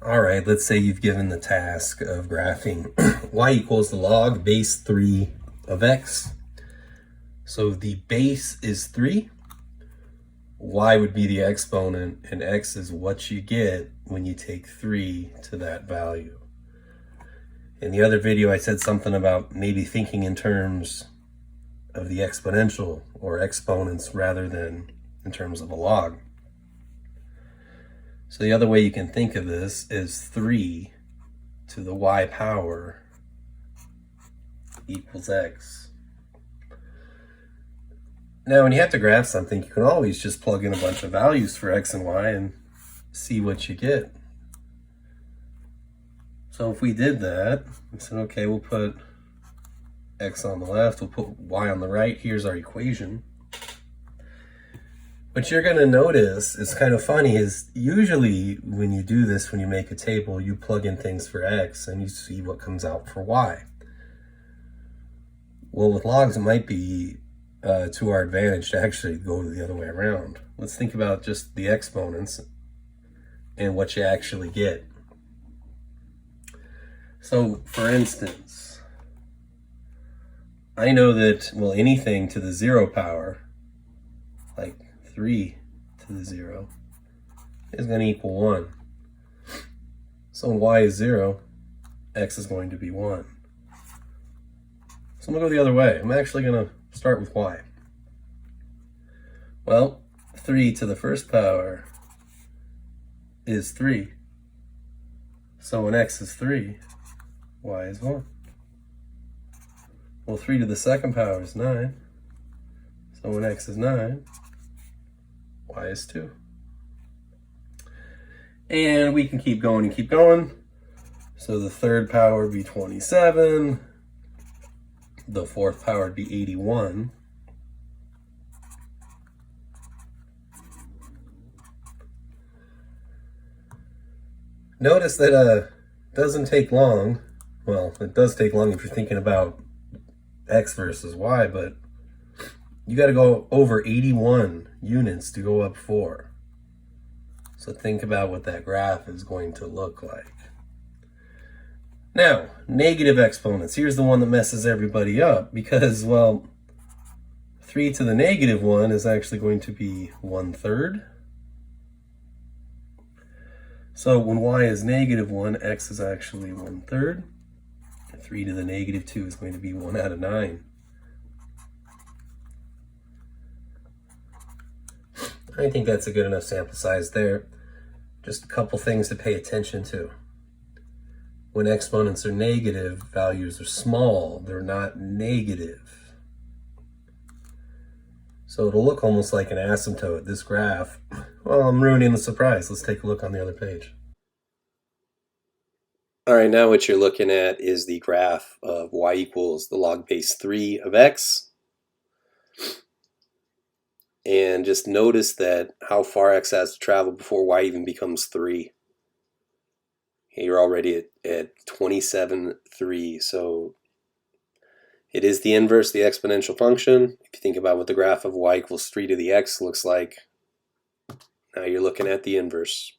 All right, let's say you've given the task of graphing y equals the log base 3 of x. So the base is 3, y would be the exponent, and x is what you get when you take 3 to that value. In the other video, I said something about maybe thinking in terms of the exponential or exponents rather than in terms of a log. So the other way you can think of this is 3 to the y power equals x. Now, when you have to graph something, you can always just plug in a bunch of values for x and y and see what you get. So if we did that, we said, okay, we'll put x on the left, we'll put y on the right. Here's our equation. What you're going to notice is kind of funny is usually when you do this, when you make a table, you plug in things for x and you see what comes out for y. Well, with logs, it might be to our advantage to actually go the other way around. Let's think about just the exponents and what you actually get. So, for instance, I know that, well, anything to the 0 power, like 3 to the 0, is going to equal 1. So when y is 0, x is going to be 1. So I'm going to go the other way. I'm actually going to start with y. Well, 3 to the first power is 3. So when x is 3, y is 1. Well, 3 to the second power is 9. So when x is 9, y is 2. And we can keep going and keep going. So the third power would be 27. The fourth power would be 81. Notice that it doesn't take long. Well, it does take long if you're thinking about x versus y, but you got to go over 81 units to go up 4. So think about what that graph is going to look like. Now, negative exponents. Here's the one that messes everybody up because, well, 3 to the negative 1 is actually going to be 1/3. So when y is negative 1, x is actually 1/3. 3 to the negative 2 is going to be 1 out of 9. I think that's a good enough sample size there. Just a couple things to pay attention to. When exponents are negative, values are small. They're not negative. So it'll look almost like an asymptote, this graph. Well, I'm ruining the surprise. Let's take a look on the other page. All right, now what you're looking at is the graph of y equals the log base 3 of x. And just notice that how far x has to travel before y even becomes 3. You're already at 27/3, so it is the inverse of the exponential function. If you think about what the graph of y equals 3 to the x looks like, now you're looking at the inverse.